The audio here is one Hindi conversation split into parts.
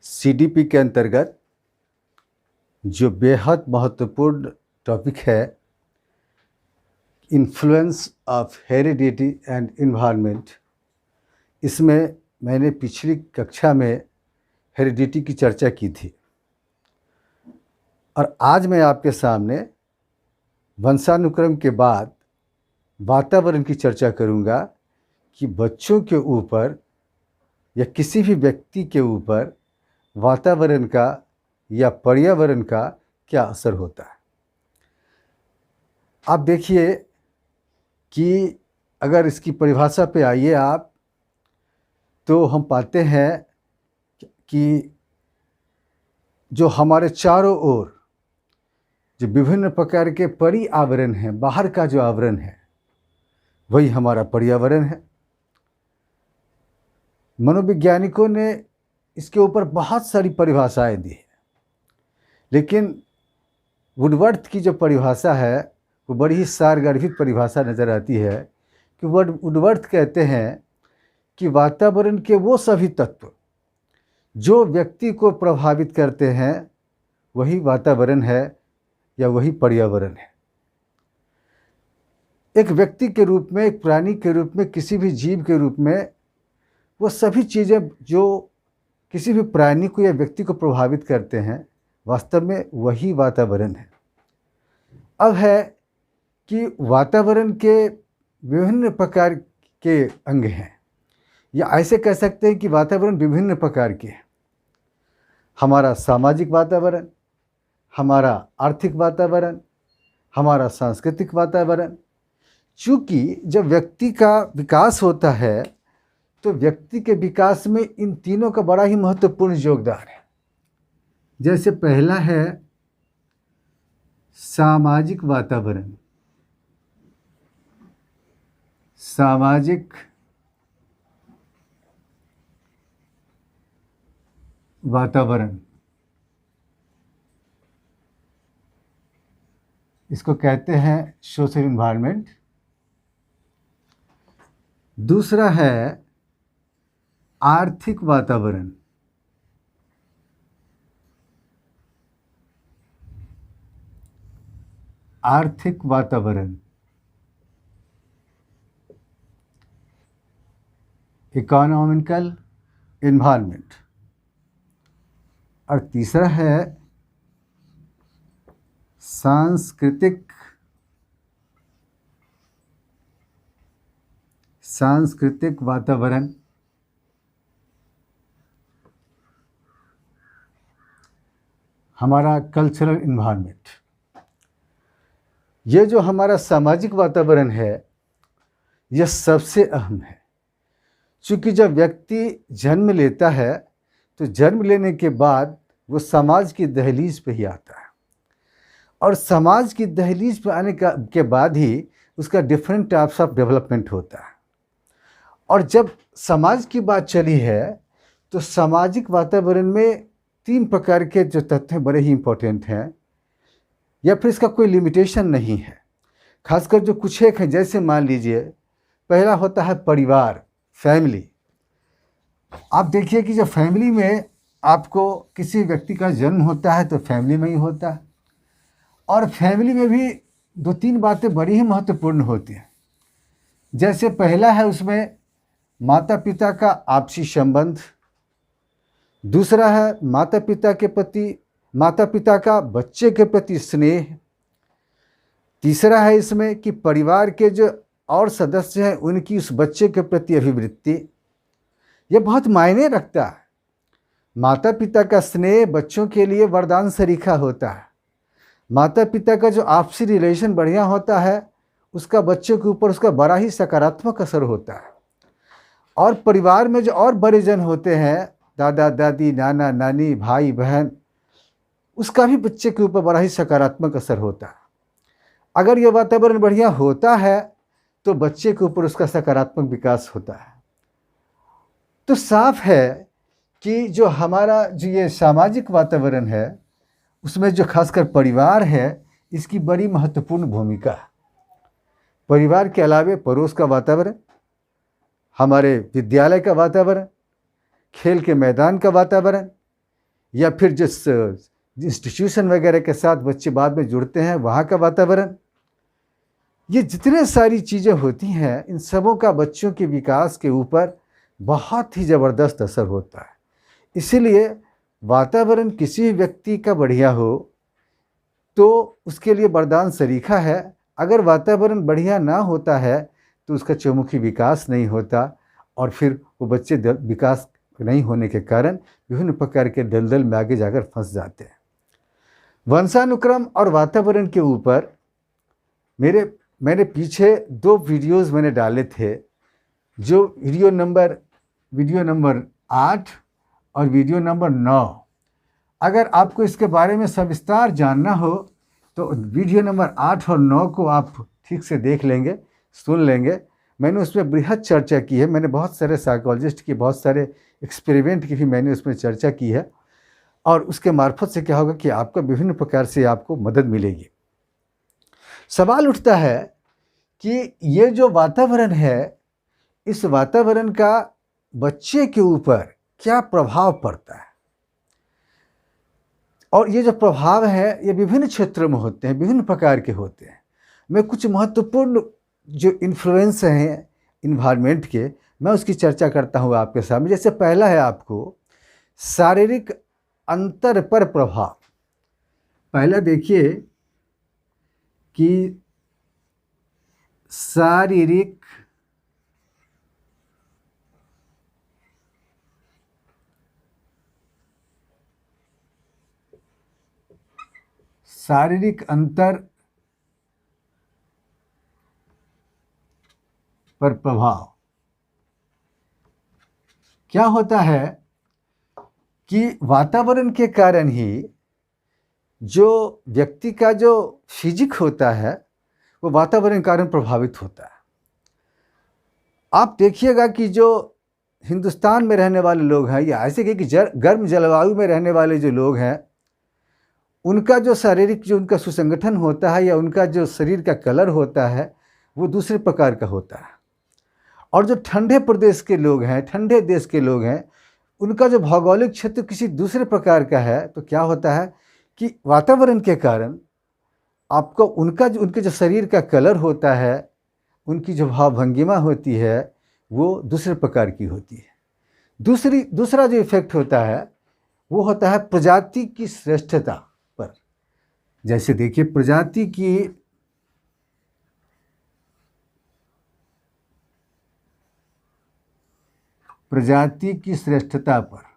सीडीपी के अंतर्गत जो बेहद महत्वपूर्ण टॉपिक है, influence of heredity and environment, इसमें मैंने पिछली कक्षा में हेरिडिटी की चर्चा की थी और आज मैं आपके सामने वंशानुक्रम के बाद वातावरण की चर्चा करूंगा कि बच्चों के ऊपर या किसी भी व्यक्ति के ऊपर वातावरण का या पर्यावरण का क्या असर होता है। आप देखिए कि अगर इसकी परिभाषा पे आइए आप, तो हम पाते हैं कि जो हमारे चारों ओर जो विभिन्न प्रकार के पर्यावरण हैं, बाहर का जो आवरण है वही हमारा पर्यावरण है। मनोवैज्ञानिकों ने इसके ऊपर बहुत सारी परिभाषाएं दी है, लेकिन वुडवर्थ की जो परिभाषा है वो बड़ी ही सारगर्भित परिभाषा नज़र आती है कि वुडवर्थ कहते हैं कि वातावरण के वो सभी तत्व जो व्यक्ति को प्रभावित करते हैं वही वातावरण है या वही पर्यावरण है। एक व्यक्ति के रूप में, एक प्राणी के रूप में, किसी भी जीव के रूप में वो सभी चीज़ें जो किसी भी प्राणी को या व्यक्ति को प्रभावित करते हैं, वास्तव में वही वातावरण है। अब है कि वातावरण के विभिन्न प्रकार के अंग हैं, या ऐसे कह सकते हैं कि वातावरण विभिन्न प्रकार के हैं। हमारा सामाजिक वातावरण, हमारा आर्थिक वातावरण, हमारा सांस्कृतिक वातावरण। चूँकि जब व्यक्ति का विकास होता है तो व्यक्ति के विकास में इन तीनों का बड़ा ही महत्वपूर्ण योगदान है। जैसे पहला है सामाजिक वातावरण। सामाजिक वातावरण, इसको कहते हैं सोशल एनवायरनमेंट। दूसरा है आर्थिक वातावरण। आर्थिक वातावरण, इकोनॉमिकल एनवायरनमेंट। और तीसरा है सांस्कृतिक वातावरण। हमारा कल्चरल एनवायरनमेंट। ये जो हमारा सामाजिक वातावरण है यह सबसे अहम है, क्योंकि जब व्यक्ति जन्म लेता है तो जन्म लेने के बाद वो समाज की दहलीज पे ही आता है, और समाज की दहलीज पे आने के बाद ही उसका डिफरेंट टाइप्स ऑफ डेवलपमेंट होता है। और जब समाज की बात चली है तो सामाजिक वातावरण में 3 प्रकार के जो तत्व हैं बड़े ही इम्पोर्टेंट हैं, या फिर इसका कोई लिमिटेशन नहीं है। खासकर जो कुछ एक हैं, जैसे मान लीजिए पहला होता है परिवार, फैमिली। आप देखिए कि जब फैमिली में आपको किसी व्यक्ति का जन्म होता है तो फैमिली में ही होता है, और फैमिली में भी 2-3 बातें बड़ी ही महत्वपूर्ण होती हैं। जैसे पहला है उसमें माता पिता का आपसी संबंध। दूसरा है माता पिता का बच्चे के प्रति स्नेह। तीसरा है इसमें कि परिवार के जो और सदस्य हैं उनकी उस बच्चे के प्रति अभिवृत्ति। ये बहुत मायने रखता है। माता पिता का स्नेह बच्चों के लिए वरदान सरीखा होता है। माता पिता का जो आपसी रिलेशन बढ़िया होता है उसका बच्चे के ऊपर उसका बड़ा ही सकारात्मक असर होता है। और परिवार में जो और बड़े जन होते हैं, दादा दादी, नाना नानी, भाई बहन, उसका भी बच्चे के ऊपर बड़ा ही सकारात्मक असर होता है। अगर ये वातावरण बढ़िया होता है तो बच्चे के ऊपर उसका सकारात्मक विकास होता है। तो साफ है कि जो हमारा जो ये सामाजिक वातावरण है उसमें जो खासकर परिवार है इसकी बड़ी महत्वपूर्ण भूमिका है। परिवार के अलावे पड़ोस का वातावरण, हमारे विद्यालय का वातावरण, खेल के मैदान का वातावरण, या फिर जिस इंस्टीट्यूशन वगैरह के साथ बच्चे बाद में जुड़ते हैं वहाँ का वातावरण, ये जितने सारी चीज़ें होती हैं, इन सबों का बच्चों के विकास के ऊपर बहुत ही ज़बरदस्त असर होता है। इसीलिए वातावरण किसी भी व्यक्ति का बढ़िया हो तो उसके लिए वरदान सरीखा है। अगर वातावरण बढ़िया ना होता है तो उसका चहुमुखी विकास नहीं होता और फिर वो बच्चे विकास नहीं होने के कारण विभिन्न प्रकार के दलदल में आगे जाकर फंस जाते हैं। वंशानुक्रम और वातावरण के ऊपर मैंने पीछे 2 वीडियोज़ मैंने डाले थे, जो वीडियो नंबर 8 और वीडियो नंबर 9। अगर आपको इसके बारे में सविस्तार जानना हो तो वीडियो नंबर 8 और 9 को आप ठीक से देख लेंगे, सुन लेंगे। मैंने उसमें बृहद चर्चा की है। मैंने बहुत सारे साइकोलॉजिस्ट की, बहुत सारे एक्सपेरिमेंट की भी मैंने उसमें चर्चा की है, और उसके मार्फत से क्या होगा कि आपको विभिन्न प्रकार से आपको मदद मिलेगी। सवाल उठता है कि ये जो वातावरण है, इस वातावरण का बच्चे के ऊपर क्या प्रभाव पड़ता है, और ये जो प्रभाव है ये विभिन्न क्षेत्रों में होते हैं, विभिन्न प्रकार के होते हैं। मैं कुछ महत्वपूर्ण जो इन्फ्लुएंस हैं इन्वायरमेंट के, मैं उसकी चर्चा करता हूँ आपके सामने। जैसे पहला है आपको शारीरिक अंतर पर प्रभाव। पहला देखिए कि शारीरिक अंतर पर प्रभाव क्या होता है कि वातावरण के कारण ही जो व्यक्ति का जो फिजिक होता है वो वातावरण के कारण प्रभावित होता है। आप देखिएगा कि जो हिंदुस्तान में रहने वाले लोग हैं, या ऐसे कि गर्म जलवायु में रहने वाले जो लोग हैं, उनका जो शारीरिक जो उनका सुसंगठन होता है या उनका जो शरीर का कलर होता है वो दूसरे प्रकार का होता है। और जो ठंडे प्रदेश के लोग हैं, ठंडे देश के लोग हैं, उनका जो भौगोलिक क्षेत्र किसी दूसरे प्रकार का है। तो क्या होता है कि वातावरण के कारण आपको उनके जो शरीर का कलर होता है, उनकी जो भाव भंगिमा होती है, वो दूसरे प्रकार की होती है। दूसरा जो इफेक्ट होता है वो होता है प्रजाति की श्रेष्ठता पर। जैसे देखिए प्रजाति की श्रेष्ठता पर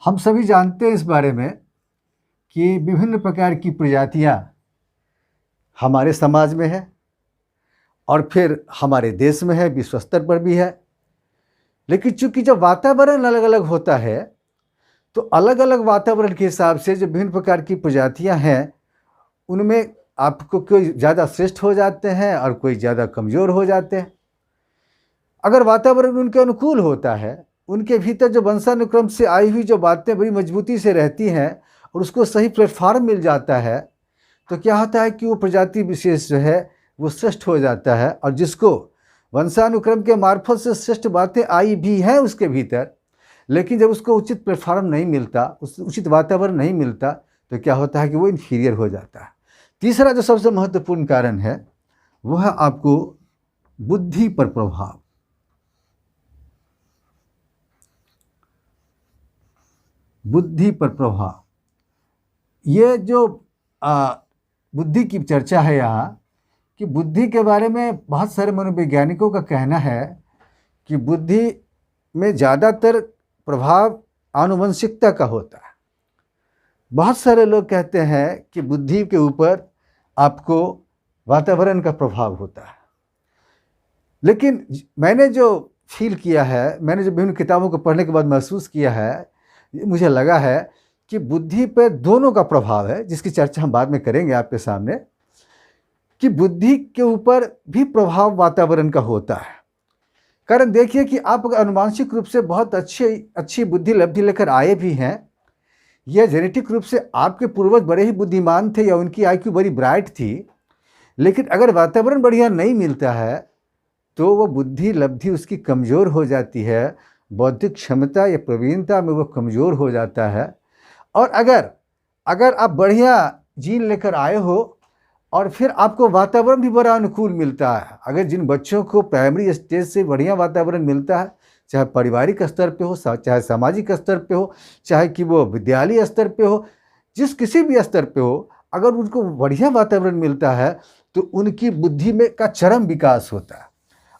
हम सभी जानते हैं इस बारे में कि विभिन्न प्रकार की प्रजातियां हमारे समाज में है और फिर हमारे देश में है, विश्व स्तर पर भी है। लेकिन चूंकि जब वातावरण अलग अलग होता है तो अलग अलग वातावरण के हिसाब से जो विभिन्न प्रकार की प्रजातियां हैं, उनमें आपको कोई ज़्यादा श्रेष्ठ हो जाते हैं और कोई ज़्यादा कमज़ोर हो जाते हैं। अगर वातावरण उनके अनुकूल होता है, उनके भीतर जो वंशानुक्रम से आई हुई जो बातें बड़ी मजबूती से रहती हैं और उसको सही प्लेटफॉर्म मिल जाता है, तो क्या होता है कि वो प्रजाति विशेष जो है वो श्रेष्ठ हो जाता है। और जिसको वंशानुक्रम के मार्फत से श्रेष्ठ बातें आई भी हैं उसके भीतर, लेकिन जब उसको उचित प्लेटफॉर्म नहीं मिलता, उचित वातावरण नहीं मिलता, तो क्या होता है कि वो इन्फीरियर हो जाता है। तीसरा जो सबसे महत्वपूर्ण कारण है वो है आपको बुद्धि पर प्रभाव। बुद्धि पर प्रभाव, ये जो बुद्धि की चर्चा है यहाँ, कि बुद्धि के बारे में बहुत सारे मनोवैज्ञानिकों का कहना है कि बुद्धि में ज़्यादातर प्रभाव आनुवंशिकता का होता है। बहुत सारे लोग कहते हैं कि बुद्धि के ऊपर आपको वातावरण का प्रभाव होता है। लेकिन मैंने जो फील किया है, मैंने जो विभिन्न किताबों को पढ़ने के बाद महसूस किया है, मुझे लगा है कि बुद्धि पर दोनों का प्रभाव है, जिसकी चर्चा हम बाद में करेंगे आपके सामने, कि बुद्धि के ऊपर भी प्रभाव वातावरण का होता है। कारण देखिए कि आप आनुवांशिक रूप से बहुत अच्छी बुद्धि लब्धि लेकर आए भी हैं, यह जेनेटिक रूप से आपके पूर्वज बड़े ही बुद्धिमान थे या उनकी आईक्यू बड़ी ब्राइट थी, लेकिन अगर वातावरण बढ़िया नहीं मिलता है तो वो बुद्धि लब्धि उसकी कमज़ोर हो जाती है, बौद्धिक क्षमता या प्रवीणता में वो कमज़ोर हो जाता है। और अगर आप बढ़िया जीन लेकर आए हो और फिर आपको वातावरण भी बड़ा अनुकूल मिलता है, अगर जिन बच्चों को प्राइमरी स्टेज से बढ़िया वातावरण मिलता है, चाहे पारिवारिक स्तर पे हो, चाहे सामाजिक स्तर पे हो, चाहे कि वो विद्यालय स्तर पे हो, जिस किसी भी स्तर पे हो, अगर उनको बढ़िया वातावरण मिलता है तो उनकी बुद्धि में का चरम विकास होता है।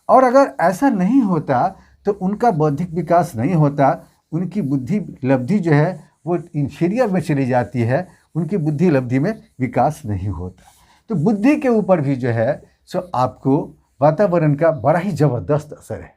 और अगर ऐसा नहीं होता तो उनका बौद्धिक विकास नहीं होता, उनकी बुद्धि लब्धि जो है वो इंफीरियर में चली जाती है, उनकी बुद्धि लब्धि में विकास नहीं होता। तो बुद्धि के ऊपर भी जो है सो आपको वातावरण का बड़ा ही ज़बरदस्त असर है।